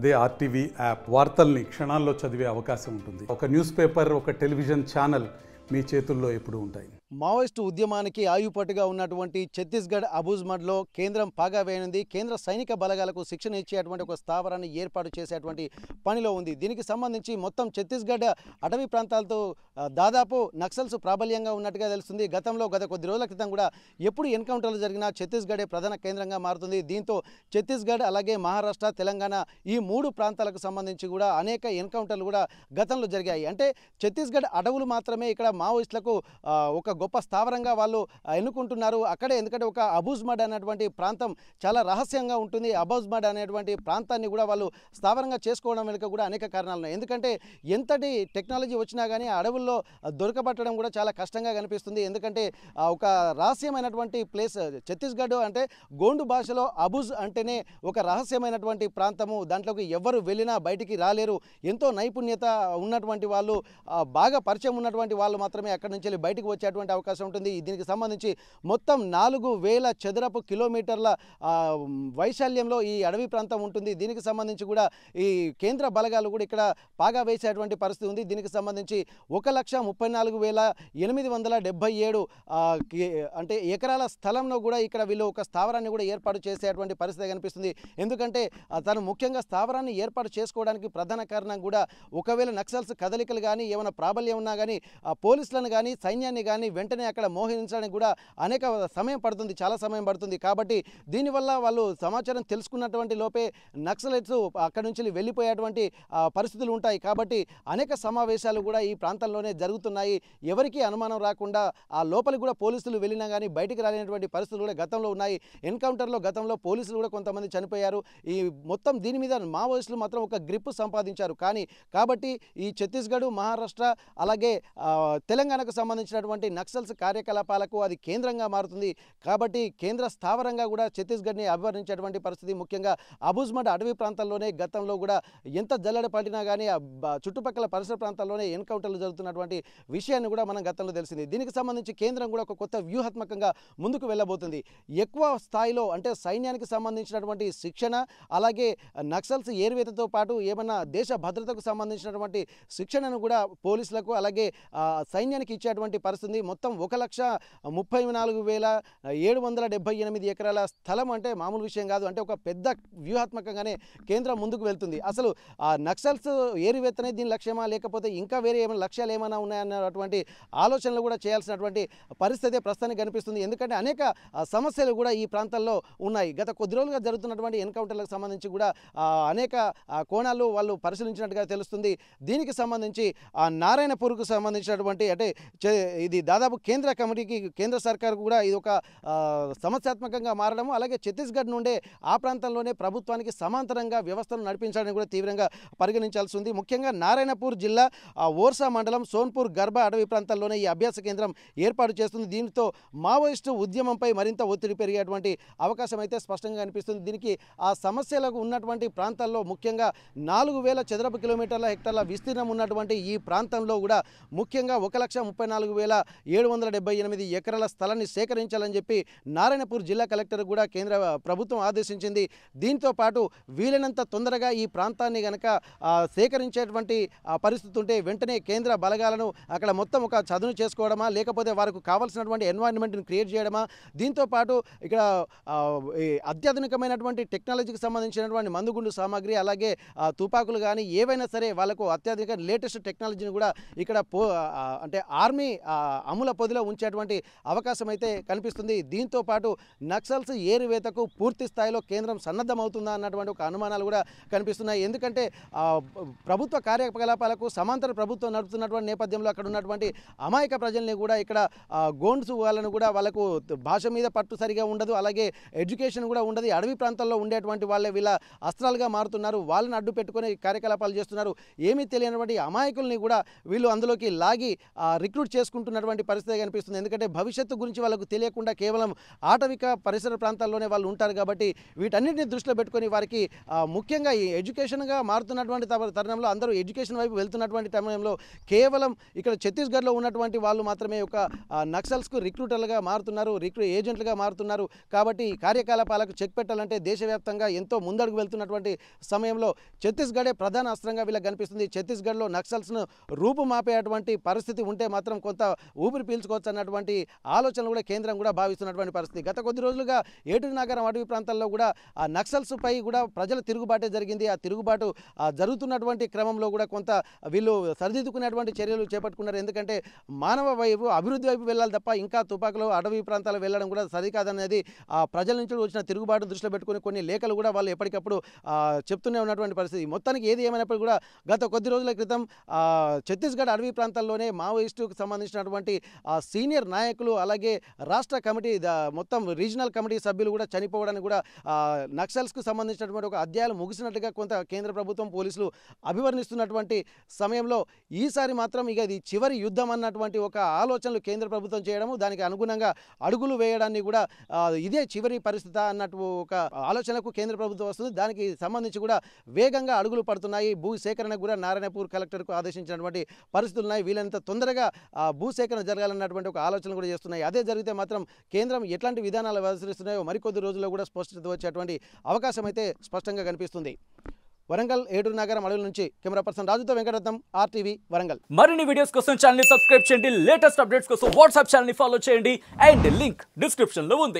అదే RTV app వార్తల్ని క్షణాల్లో చదివే అవకాశం ఉంటుంది. ఒక న్యూస్ పేపర్, ఒక టెలివిజన్ ఛానల్ మీ చేతుల్లో ఎప్పుడూ ఉంటాయి. మావోయిస్టు ఉద్యమానికి ఆయుపట్టుగా ఉన్నటువంటి ఛత్తీస్గఢ్ అబూజ్మడ్లో కేంద్రం పాగా వేయనుంది. కేంద్ర సైనిక బలగాలకు శిక్షణ ఇచ్చేటువంటి ఒక స్థావరాన్ని ఏర్పాటు చేసేటువంటి పనిలో ఉంది. దీనికి సంబంధించి మొత్తం ఛత్తీస్గఢ్ అటవీ ప్రాంతాలతో దాదాపు నక్సల్స్ ప్రాబల్యంగా ఉన్నట్టుగా తెలుస్తుంది. గత కొద్ది రోజుల క్రితం కూడా ఎప్పుడు ఎన్కౌంటర్లు జరిగినా ఛత్తీస్గఢే ప్రధాన కేంద్రంగా మారుతుంది. దీంతో ఛత్తీస్గఢ్ అలాగే మహారాష్ట్ర, తెలంగాణ ఈ మూడు ప్రాంతాలకు సంబంధించి కూడా అనేక ఎన్కౌంటర్లు కూడా గతంలో జరిగాయి. అంటే ఛత్తీస్గఢ్ అడవులు మాత్రమే ఇక్కడ మావోయిస్టులకు ఒక గొప్ప స్థావరంగా వాళ్ళు ఎన్నుకుంటున్నారు. అక్కడే ఎందుకంటే ఒక అబూజ్మడ్ అనేటువంటి ప్రాంతం చాలా రహస్యంగా ఉంటుంది. అబూజ్మడ్ అనేటువంటి ప్రాంతాన్ని కూడా వాళ్ళు స్థావరంగా చేసుకోవడం వెనుక కూడా అనేక కారణాలు ఉన్నాయి. ఎందుకంటే ఎంతటి టెక్నాలజీ వచ్చినా కానీ అడవుల్లో దొరకబట్టడం కూడా చాలా కష్టంగా కనిపిస్తుంది. ఎందుకంటే ఒక రహస్యమైనటువంటి ప్లేస్ ఛత్తీస్గఢ్ అంటే గోండు భాషలో అబూజ్ అంటేనే ఒక రహస్యమైనటువంటి ప్రాంతము. దాంట్లోకి ఎవరు వెళ్ళినా బయటికి రాలేరు. ఎంతో నైపుణ్యత ఉన్నటువంటి వాళ్ళు, బాగా పరిచయం ఉన్నటువంటి వాళ్ళు మాత్రమే అక్కడి నుంచి బయటకు వచ్చేటువంటి అవకాశం ఉంటుంది. దీనికి సంబంధించి మొత్తం 4000 చదరపు కిలోమీటర్ల వైశాల్యంలో ఈ అడవి ప్రాంతం ఉంటుంది. దీనికి సంబంధించి కూడా ఈ కేంద్ర బలగాలు కూడా ఇక్కడ పాగా వేసేటువంటి పరిస్థితి ఉంది. దీనికి సంబంధించి 1,34,877 అంటే ఎకరాల స్థలంలో కూడా ఇక్కడ వీళ్ళు ఒక స్థావరాన్ని కూడా ఏర్పాటు చేసేటువంటి పరిస్థితి కనిపిస్తుంది. ఎందుకంటే తను ముఖ్యంగా స్థావరాన్ని ఏర్పాటు చేసుకోవడానికి ప్రధాన కారణం కూడా ఒకవేళ నక్సల్స్ కదలికలు కానీ ఏమైనా ప్రాబల్యం ఉన్నా కానీ పోలీసులను కానీ సైన్యాన్ని కానీ వెంటనే అక్కడ మోహరించడానికి కూడా అనేక సమయం పడుతుంది, చాలా సమయం పడుతుంది. కాబట్టి దీనివల్ల వాళ్ళు సమాచారం తెలుసుకున్నటువంటి లోపే నక్సలైట్స్ అక్కడి నుంచి వెళ్ళిపోయేటువంటి పరిస్థితులు ఉంటాయి. కాబట్టి అనేక సమావేశాలు కూడా ఈ ప్రాంతంలోనే జరుగుతున్నాయి. ఎవరికీ అనుమానం రాకుండా ఆ లోపలికి కూడా పోలీసులు వెళ్ళినా కానీ బయటికి రాలేనటువంటి పరిస్థితులు కూడా గతంలో ఉన్నాయి. ఎన్కౌంటర్లో గతంలో పోలీసులు కూడా కొంతమంది చనిపోయారు. ఈ మొత్తం దీని మీద మావోయిస్టులు మాత్రం ఒక గ్రిప్ సంపాదించారు. కాబట్టి ఈ ఛత్తీస్గఢ్, మహారాష్ట్ర అలాగే తెలంగాణకు సంబంధించినటువంటి నక్సల్స్ కార్యకలాపాలకు అది కేంద్రంగా మారుతుంది. కాబట్టి కేంద్ర స్థావరంగా కూడా ఛత్తీస్గఢ్ని అభివర్ణించేటువంటి పరిస్థితి. ముఖ్యంగా అబూజ్మడ్ అటవీ ప్రాంతాల్లోనే గతంలో కూడా ఎంత జల్లెడ పడినా కానీ చుట్టుపక్కల పరిసర ప్రాంతాల్లోనే ఎన్కౌంటర్లు జరుగుతున్నటువంటి విషయాన్ని కూడా మనం గతంలో తెలిసింది. దీనికి సంబంధించి కేంద్రం కూడా ఒక కొత్త వ్యూహాత్మకంగా ముందుకు వెళ్ళబోతుంది. ఎక్కువ స్థాయిలో అంటే సైన్యానికి సంబంధించినటువంటి శిక్షణ అలాగే నక్సల్స్ ఏరివేతతో పాటు ఏమన్నా దేశ భద్రతకు సంబంధించినటువంటి శిక్షణను కూడా పోలీసులకు అలాగే సైన్యానికి ఇచ్చేటువంటి పరిస్థితి. మొత్తం 1,34,778 ఎకరాల స్థలం అంటే మామూలు విషయం కాదు. అంటే ఒక పెద్ద వ్యూహాత్మకంగానే కేంద్రం ముందుకు వెళ్తుంది. అసలు నక్సల్స్ ఏరివేతనే దీని లక్ష్యమా లేకపోతే ఇంకా వేరే ఏమైనా లక్ష్యాలు ఏమైనా ఉన్నాయన్నటువంటి ఆలోచనలు కూడా చేయాల్సినటువంటి పరిస్థితి ప్రస్తుతానికి కనిపిస్తుంది. ఎందుకంటే అనేక సమస్యలు కూడా ఈ ప్రాంతాల్లో ఉన్నాయి. గత కొద్ది రోజులుగా జరుగుతున్నటువంటి ఎన్కౌంటర్లకు సంబంధించి కూడా అనేక కోణాలు వాళ్ళు పరిశీలించినట్టుగా తెలుస్తుంది. దీనికి సంబంధించి నారాయణపూర్కు సంబంధించినటువంటి అంటే ఇది దాదాపు కేంద్ర కమిటీకి కేంద్ర సర్కార్ కూడా ఇది ఒక సమస్యాత్మకంగా మారడము అలాగే ఛత్తీస్గఢ్ నుండే ఆ ప్రాంతంలోనే ప్రభుత్వానికి సమాంతరంగా వ్యవస్థను నడిపించడానికి కూడా తీవ్రంగా పరిగణించాల్సి ఉంది. ముఖ్యంగా నారాయణపూర్ జిల్లా ఓర్సా మండలం సోన్పూర్ గర్భ అటవీ ప్రాంతాల్లోనే ఈ అభ్యాస కేంద్రం ఏర్పాటు చేస్తుంది. దీంతో మావోయిస్టు ఉద్యమంపై మరింత ఒత్తిడి పెరిగేటువంటి అవకాశం అయితే స్పష్టంగా కనిపిస్తుంది. దీనికి ఆ సమస్యలకు ఉన్నటువంటి ప్రాంతాల్లో ముఖ్యంగా 4000 చదరపు కిలోమీటర్ల హెక్టార్ల విస్తీర్ణం ఉన్నటువంటి ఈ ప్రాంతంలో కూడా ముఖ్యంగా 1,34,778 ఎకరాల స్థలాన్ని సేకరించాలని చెప్పి నారాయణపూర్ జిల్లా కలెక్టర్ కూడా కేంద్ర ప్రభుత్వం ఆదేశించింది. దీంతో పాటు వీలైనంత తొందరగా ఈ ప్రాంతాన్ని కనుక సేకరించేటువంటి పరిస్థితి ఉంటే వెంటనే కేంద్ర బలగాలను అక్కడ మొత్తం ఒక చదును చేసుకోవడమా లేకపోతే వారికి కావాల్సినటువంటి ఎన్వైరన్మెంట్ని క్రియేట్ చేయడమా, దీంతో పాటు ఇక్కడ అత్యాధునికమైనటువంటి టెక్నాలజీకి సంబంధించినటువంటి మందుగుండు సామాగ్రి అలాగే తుపాకులు కానీ ఏవైనా సరే వాళ్ళకు అత్యాధునిక లేటెస్ట్ టెక్నాలజీని కూడా ఇక్కడ అంటే ఆర్మీ అమల పొదిలో ఉంచేటువంటి అవకాశం అయితే కనిపిస్తుంది. దీంతో పాటు నక్సల్స్ ఏరివేతకు పూర్తి స్థాయిలో కేంద్రం సన్నద్ధమవుతుందా అన్నటువంటి ఒక అనుమానాలు కూడా కనిపిస్తున్నాయి. ఎందుకంటే ప్రభుత్వ కార్యకలాపాలకు సమాంతర ప్రభుత్వం నడుపుతున్నటువంటి నేపథ్యంలో అక్కడ ఉన్నటువంటి అమాయక ప్రజల్ని కూడా ఇక్కడ గోండ్స్ వాళ్ళను కూడా వాళ్ళకు భాష మీద పట్టు సరిగా ఉండదు, అలాగే ఎడ్యుకేషన్ కూడా ఉండదు. అడవి ప్రాంతాల్లో ఉండేటువంటి వాళ్ళే వీళ్ళ అస్త్రాలుగా మారుతున్నారు. వాళ్ళని అడ్డు పెట్టుకుని కార్యకలాపాలు చేస్తున్నారు. ఏమీ తెలియనటువంటి అమాయకుల్ని కూడా వీళ్ళు అందులోకి లాగి రిక్రూట్ చేసుకుంటున్నటువంటి పరిస్థితి కనిపిస్తుంది. ఎందుకంటే భవిష్యత్తు గురించి వాళ్ళకు తెలియకుండా కేవలం ఆటవిక పరిసర ప్రాంతాల్లోనే వాళ్ళు ఉంటారు కాబట్టి వీటన్నిటిని దృష్టిలో పెట్టుకొని వారికి ముఖ్యంగా ఈ ఎడ్యుకేషన్గా మారుతున్నటువంటి తరుణంలో అందరూ ఎడ్యుకేషన్ వైపు వెళ్తున్నటువంటి సమయంలో కేవలం ఇక్కడ ఛత్తీస్గఢ్లో ఉన్నటువంటి వాళ్ళు మాత్రమే ఒక నక్సల్స్కు రిక్రూటర్లుగా మారుతున్నారు, ఏజెంట్లుగా మారుతున్నారు. కాబట్టి కార్యకలాపాలకు చెక్ పెట్టాలంటే దేశవ్యాప్తంగా ఎంతో ముందడుగు వెళ్తున్నటువంటి సమయంలో ఛత్తీస్గఢే ప్రధాన అస్త్రంగా వీళ్ళకి కనిపిస్తుంది. ఛత్తీస్గఢ్లో నక్సల్స్ను రూపుమాపేటువంటి పరిస్థితి ఉంటే మాత్రం కొంత ఊపిరి పీల్చుకోవచ్చు అన్నటువంటి ఆలోచనలు కూడా కేంద్రం కూడా భావిస్తున్నటువంటి పరిస్థితి. గత కొద్ది రోజులుగా ఏటూరు నగరం అటవీ ప్రాంతాల్లో కూడా ఆ నక్సల్స్ పై కూడా ప్రజల తిరుగుబాటే జరిగింది. ఆ తిరుగుబాటు జరుగుతున్నటువంటి క్రమంలో కూడా కొంత వీళ్ళు సరిదిద్దుకునేటువంటి చర్యలు చేపట్టుకున్నారు. ఎందుకంటే మానవ వైపు అభివృద్ధి వైపు వెళ్ళాలి తప్ప ఇంకా తుపాకులు అటవీ ప్రాంతాలు వెళ్ళడం కూడా సరికాదనేది ప్రజల నుంచి వచ్చిన తిరుగుబాటు దృష్టిలో పెట్టుకుని కొన్ని లేఖలు కూడా వాళ్ళు ఎప్పటికప్పుడు చెప్తూనే ఉన్నటువంటి పరిస్థితి. మొత్తానికి ఏది ఏమైనప్పుడు కూడా గత కొద్ది రోజుల క్రితం ఛత్తీస్గఢ్ అటవీ ప్రాంతాల్లోనే మావోయిస్టుకు సంబంధించినటువంటి సీనియర్ నాయకులు అలాగే రాష్ట్ర కమిటీ మొత్తం రీజనల్ కమిటీ సభ్యులు కూడా చనిపోవడానికి కూడా నక్సల్స్కు సంబంధించినటువంటి ఒక అధ్యాయాలు ముగిసినట్లుగా కొంత కేంద్ర ప్రభుత్వం పోలీసులు అభివర్ణిస్తున్నటువంటి సమయంలో ఈసారి మాత్రం ఇక ఇది చివరి యుద్ధం అన్నటువంటి ఒక ఆలోచనలు కేంద్ర ప్రభుత్వం చేయడము, దానికి అనుగుణంగా అడుగులు వేయడాన్ని కూడా ఇదే చివరి పరిస్థితి అన్నట్టు ఒక ఆలోచనకు కేంద్ర ప్రభుత్వం వస్తుంది. దానికి సంబంధించి కూడా వేగంగా అడుగులు పడుతున్నాయి. భూ సేకరణకు కూడా నారాయణపూర్ కలెక్టర్కు ఆదేశించినటువంటి పరిస్థితులు ఉన్నాయి. వీళ్ళంత తొందరగా భూసేకరణ జరగాలన్నటువంటి ఒక ఆలోచన కూడా చేస్తున్నాయి. అదే జరిగితే మాత్రం కేంద్రం ఎట్లాంటి విధానాలు అనుసరిస్తున్నాయో మరికొద్ది రోజుల్లో కూడా స్పష్టత వచ్చేటువంటి అవకాశం అయితే స్పష్టంగా కనిపిస్తుంది. వరంగల్ ఏటూరు నగరం అడవుల నుంచి కెమెరా పర్సన్ రాజుతో వెంకటరత్నం, RTV వరంగల్. మరిన్ని వీడియోస్ కోసం ఛానల్ ని సబ్స్క్రైబ్ చేయండి, లేటెస్ట్ అప్డేట్స్ కోసం వాట్సాప్ ఛానల్ ని ఫాలో చేయండి అండ్ లింక్ డిస్క్రిప్షన్ లో ఉంది.